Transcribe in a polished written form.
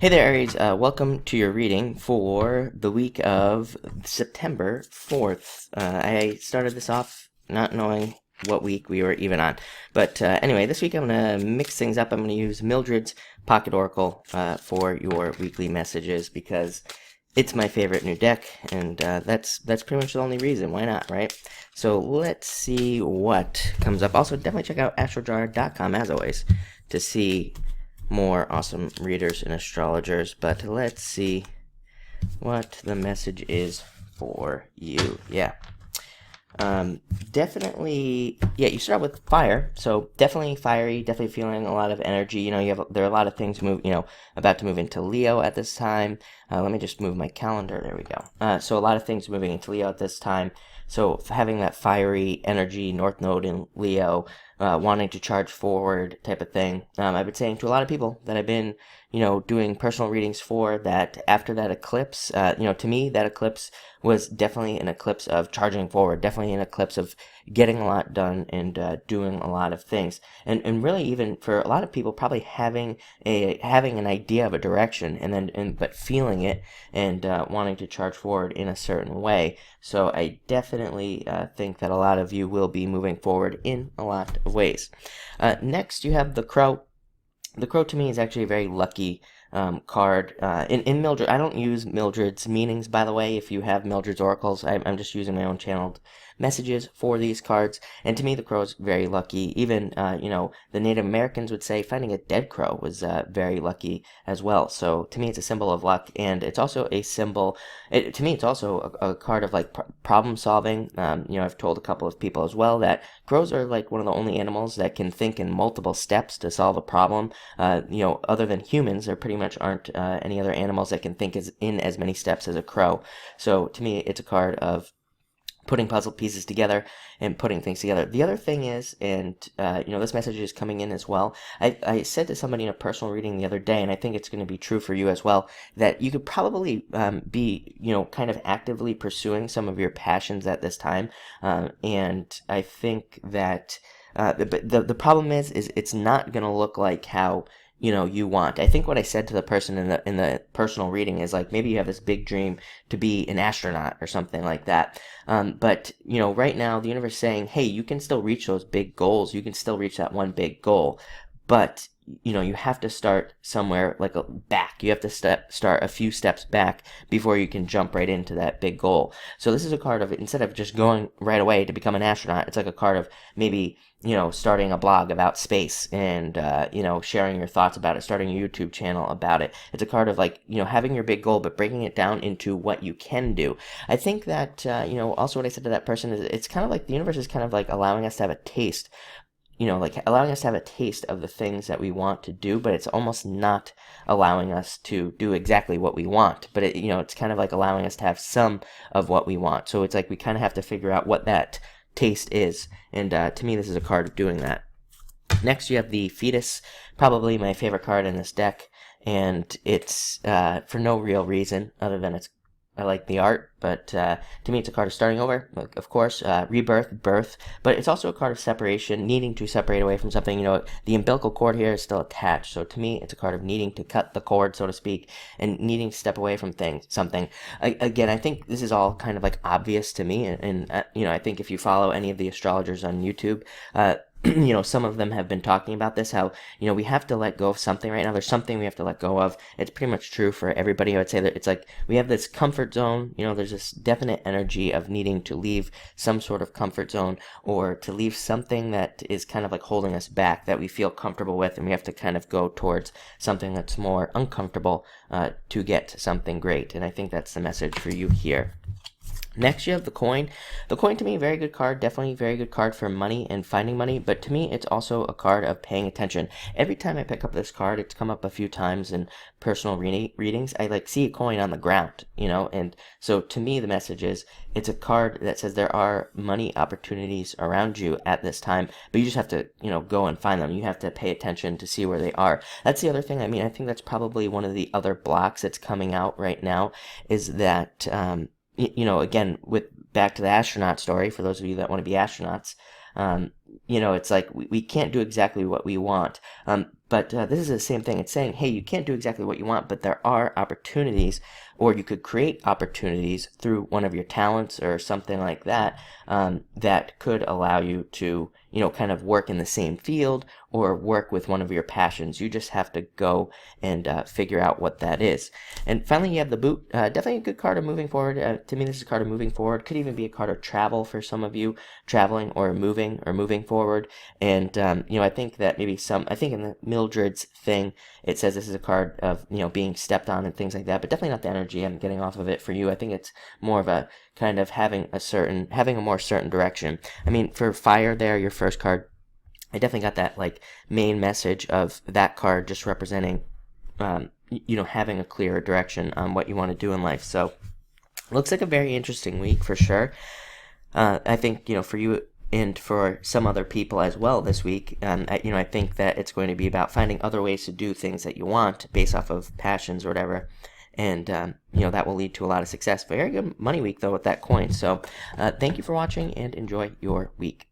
Hey there, Aries. Welcome to your reading for the week of September 4th. I started this off not knowing what week we were even on. But anyway, this week I'm going to mix things up. I'm going to use Mildred's Pocket Oracle for your weekly messages because it's my favorite new deck, and that's pretty much the only reason. Why not, right? So let's see what comes up. Also, definitely check out astrojar.com, as always, to see more awesome readers and astrologers. But let's see what the message is for you. Definitely, you start with fire, so definitely fiery, definitely feeling a lot of energy. There are a lot of things about to move into Leo at this time. Let me just move my calendar. There we go. So a lot of things moving into Leo at this time. So having that fiery energy, North Node in Leo, wanting to charge forward type of thing. I've been saying to a lot of people that I've been, doing personal readings for, that after that eclipse, to me, that eclipse was definitely an eclipse of charging forward, definitely an eclipse of getting a lot done and doing a lot of things. And really, even for a lot of people, probably having an idea of a direction but feeling it and wanting to charge forward in a certain way. So I definitely think that a lot of you will be moving forward in a lot of ways. Next, you have the Crow. The Crow to me is actually a very lucky card. In Mildred, I don't use Mildred's meanings, by the way. If you have Mildred's oracles, I'm just using my own channeled messages for these cards. And to me, the Crow is very lucky. Even, the Native Americans would say finding a dead crow was very lucky as well. So to me, it's a symbol of luck, and it's also a symbol. To me, it's also a card of like problem solving. I've told a couple of people as well that crows are like one of the only animals that can think in multiple steps to solve a problem. Other than humans, there pretty much aren't any other animals that can think in as many steps as a crow. So to me, it's a card of putting puzzle pieces together and putting things together. The other thing is, and this message is coming in as well. I said to somebody in a personal reading the other day, and I think it's going to be true for you as well, that you could probably be, kind of actively pursuing some of your passions at this time. And I think that the problem is it's not going to look like how you want. I think what I said to the person in the personal reading is like, maybe you have this big dream to be an astronaut or something like that. But right now the universe is saying, hey, you can still reach those big goals. You can still reach that one big goal, but you have to start somewhere like back. You have to start a few steps back before you can jump right into that big goal. So this is a card of, instead of just going right away to become an astronaut, it's like a card of maybe starting a blog about space and, sharing your thoughts about it, starting a YouTube channel about it. It's a card of like, having your big goal, but breaking it down into what you can do. I think that, also what I said to that person is, it's kind of like the universe is kind of like allowing us to have a taste, like allowing us to have a taste of the things that we want to do, but it's almost not allowing us to do exactly what we want. But it's kind of like allowing us to have some of what we want. So it's like we kind of have to figure out what that taste is, and to me this is a card of doing that. Next you have the Fetus, probably my favorite card in this deck, and it's for no real reason other than I like the art, but to me it's a card of starting over, of course, rebirth, birth, but it's also a card of separation, needing to separate away from something. The umbilical cord here is still attached, so to me it's a card of needing to cut the cord, so to speak, and needing to step away from something. Again, I think this is all kind of like obvious to me, and I think if you follow any of the astrologers on YouTube, some of them have been talking about this, how, we have to let go of something right now. There's something we have to let go of. It's pretty much true for everybody. I would say that it's like we have this comfort zone, there's this definite energy of needing to leave some sort of comfort zone, or to leave something that is kind of like holding us back, that we feel comfortable with, and we have to kind of go towards something that's more uncomfortable to get something great. And I think that's the message for you here. Next, you have the Coin. The Coin, to me, very good card. Definitely very good card for money and finding money. But to me, it's also a card of paying attention. Every time I pick up this card, it's come up a few times in personal readings. I see a coin on the ground, And so to me, the message is, it's a card that says there are money opportunities around you at this time, but you just have to, go and find them. You have to pay attention to see where they are. That's the other thing. I think that's probably one of the other blocks that's coming out right now, is that, again, with back to the astronaut story, for those of you that want to be astronauts, it's like we can't do exactly what we want. But this is the same thing. It's saying, hey, you can't do exactly what you want, but there are opportunities, or you could create opportunities through one of your talents or something like that, that could allow you to, kind of work in the same field or work with one of your passions. You just have to go and figure out what that is. And finally, you have the boot. Definitely a good card of moving forward. To me, this is a card of moving forward. Could even be a card of travel for some of you, traveling or moving forward. And, I think that I think in the Mildred's thing, it says this is a card of, being stepped on and things like that, but definitely not the energy I'm getting off of it for you. I think it's more of a kind of having a more certain direction. I mean, for fire there, your first card, I definitely got that like main message of that card just representing, having a clearer direction on what you want to do in life. So looks like a very interesting week for sure. I think, for you and for some other people as well this week, I think that it's going to be about finding other ways to do things that you want based off of passions or whatever. And, that will lead to a lot of success. Very good money week, though, with that coin. So thank you for watching and enjoy your week.